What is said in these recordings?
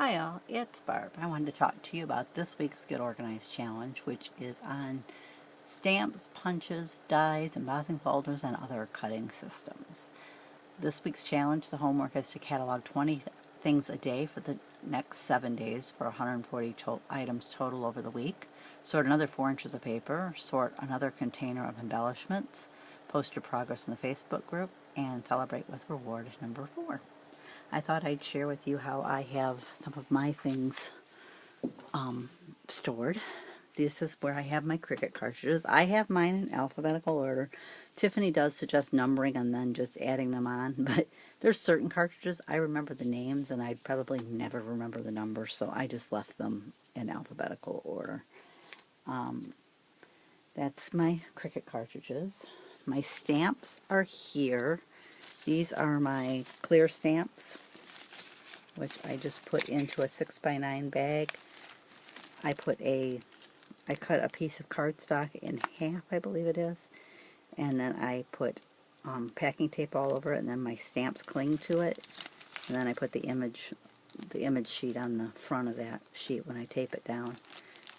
Hi all, it's Barb. I wanted to talk to you about this week's Get Organized Challenge, which is on stamps, punches, dies, embossing folders, and other cutting systems. This week's challenge, the homework is to catalog 20 things a day for the next 7 days for 140 items total over the week. Sort another 4 inches of paper, sort another container of embellishments, post your progress in the Facebook group, and celebrate with reward number 4. I thought I'd share with you how I have some of my things stored. This is where I have my Cricut cartridges. I have mine in alphabetical order. Tiffany does suggest numbering and then just adding them on, but there's certain cartridges I remember the names and I'd probably never remember the numbers, so I just left them in alphabetical order. That's my Cricut cartridges. My stamps are here. These are my clear stamps, which I just put into a 6x9 bag. I cut a piece of cardstock in half, I believe it is, and then I put packing tape all over it, and then my stamps cling to it, and then I put the image sheet on the front of that sheet when I tape it down,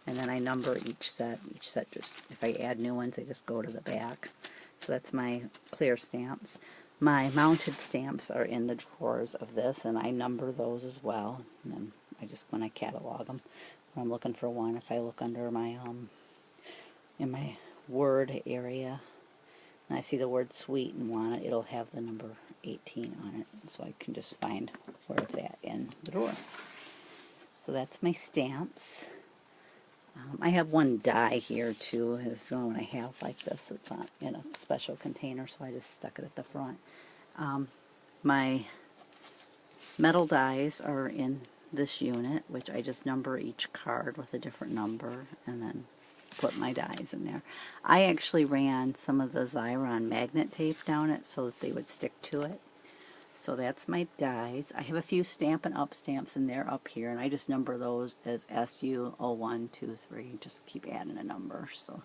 and then I number each set. Each set, just if I add new ones, they just go to the back. So that's my clear stamps. My mounted stamps are in the drawers of this, and I number those as well. And then when I catalog them, when I'm looking for one, if I look under my, in my Word area, and I see the word sweet and want it, it'll have the number 18 on it, so I can just find where it's at in the drawer. So that's my stamps. I have one die here too. It's the only one I have like this. It's not in a special container, so I just stuck it at the front. My metal dies are in this unit, which I just number each card with a different number and then put my dies in there. I actually ran some of the Xyron magnet tape down it so that they would stick to it. So that's my dies. I have a few Stampin' Up! Stamps in there up here, and I just number those as SU01, 2, 3. Just keep adding a number. So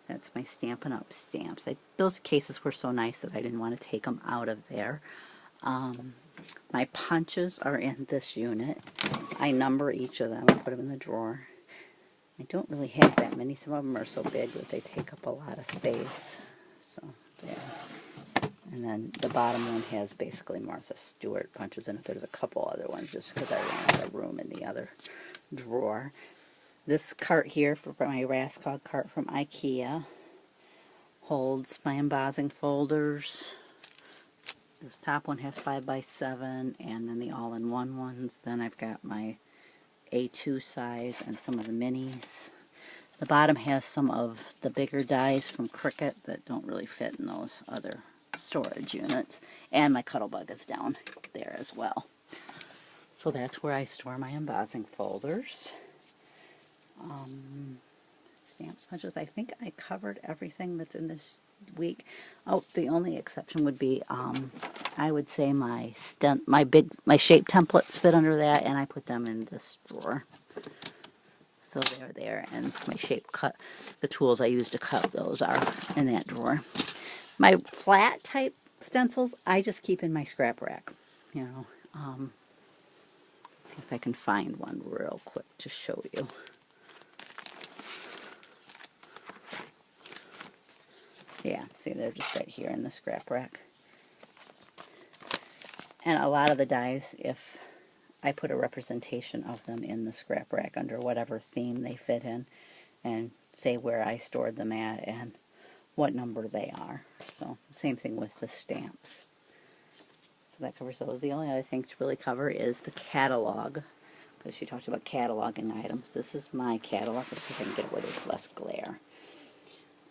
that's my Stampin' Up! Stamps. Those cases were so nice that I didn't want to take them out of there. My punches are in this unit. I number each of them and put them in the drawer. I don't really have that many. Some of them are so big that they take up a lot of space. So there. And then the bottom one has basically Martha Stewart punches in it. There's a couple other ones just because I ran out of room in the other drawer. This cart here for my Raskog cart from IKEA holds my embossing folders. This top one has 5x7 and then the all-in-one ones. Then I've got my A2 size and some of the minis. The bottom has some of the bigger dies from Cricut that don't really fit in those other storage units, and my Cuttlebug is down there as well. So that's where I store my embossing folders. Stamps, punches. I think I covered everything that's in this week. Oh, the only exception would be I would say my shape templates fit under that, and I put them in this drawer. So they're there, and my shape cut, the tools I use to cut those are in that drawer. My flat type stencils, I just keep in my scrap rack. You know, let's see if I can find one real quick to show you. Yeah, see, they're just right here in the scrap rack. And a lot of the dies, if I put a representation of them in the scrap rack under whatever theme they fit in, and say where I stored them at and what number they are. So same thing with the stamps. So that covers those. The only other thing to really cover is the catalog, because she talked about cataloging items. This is my catalog. Let's see if I can get it where there's less glare.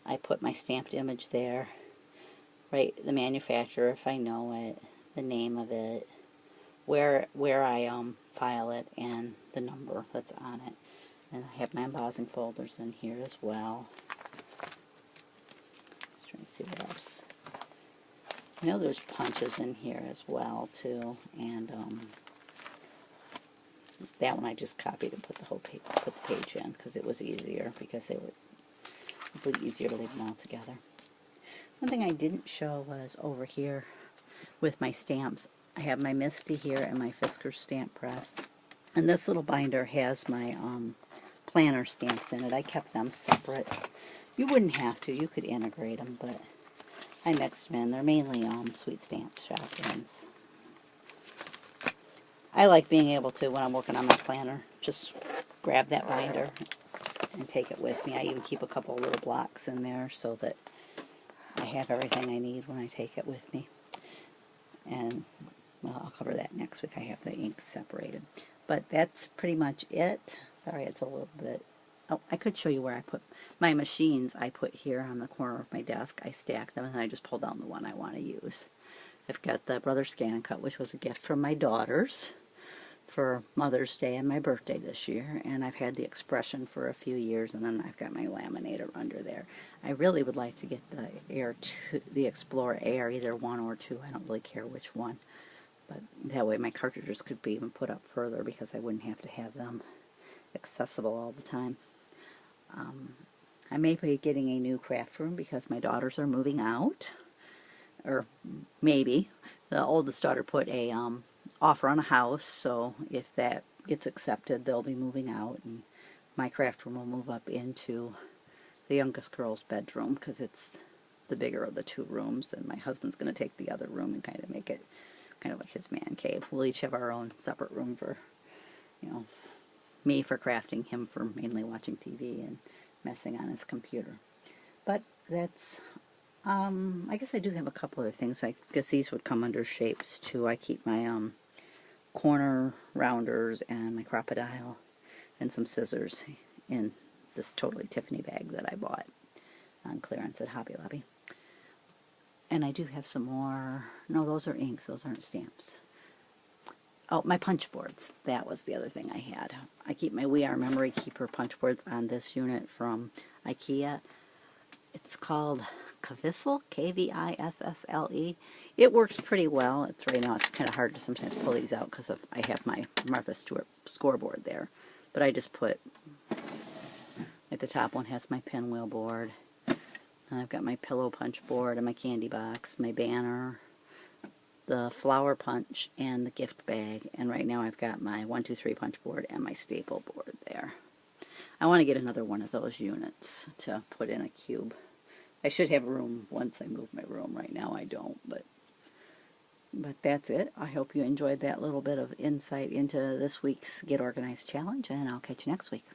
I put my stamped image there, right, the manufacturer if I know it, the name of it, where I file it, and the number that's on it. And I have my embossing folders in here as well. Trying to see what else. I know there's punches in here as well too, and that one I just copied and put the whole page, put the page in because it was easier, because it was easier to leave them all together. One thing I didn't show was over here with my stamps. I have my Misty here and my Fiskars stamp press. And this little binder has my planner stamps in it. I kept them separate. You wouldn't have to. You could integrate them, but I mixed them in. They're mainly sweet stamp shop ones. I like being able to, when I'm working on my planner, just grab that binder and take it with me. I even keep a couple of little blocks in there so that I have everything I need when I take it with me. And, well, I'll cover that next week. I have the ink separated. But that's pretty much it. Sorry, it's a little bit... Oh, I could show you where I put my machines. I put here on the corner of my desk. I stack them, and I just pull down the one I want to use. I've got the Brother Scan and Cut, which was a gift from my daughters for Mother's Day and my birthday this year, and I've had the Expression for a few years, and then I've got my laminator under there. I really would like to get the Explorer Air, either 1 or 2. I don't really care which one, but that way my cartridges could be even put up further because I wouldn't have to have them accessible all the time. I may be getting a new craft room because my daughters are moving out, or maybe. The oldest daughter put a offer on a house, so if that gets accepted, they'll be moving out, and my craft room will move up into the youngest girl's bedroom because it's the bigger of the 2 rooms, and my husband's going to take the other room and kind of make it kind of like his man cave. We'll each have our own separate room for, you know, me for crafting, him for mainly watching TV and messing on his computer. But that's... I guess I do have a couple other things. I guess these would come under shapes too. I keep my corner rounders and my crocodile and some scissors in this Totally Tiffany bag that I bought on clearance at Hobby Lobby. And I do have some more. No, those are inks. Those aren't stamps. Oh, my punch boards. That was the other thing I had. I keep my We Are Memory Keeper punch boards on this unit from IKEA. It's called Kvissle, Kvissle. It works pretty well. It's right now. It's kind of hard to sometimes pull these out because I have my Martha Stewart scoreboard there. But I just put, like the top one has my pinwheel board. And I've got my pillow punch board and my candy box, my banner, the flower punch, and the gift bag. And right now I've got my 1, 2, 3 punch board and my staple board there. I want to get another one of those units to put in a cube. I should have room once I move my room. Right now I don't, but that's it. I hope you enjoyed that little bit of insight into this week's Get Organized Challenge, and I'll catch you next week.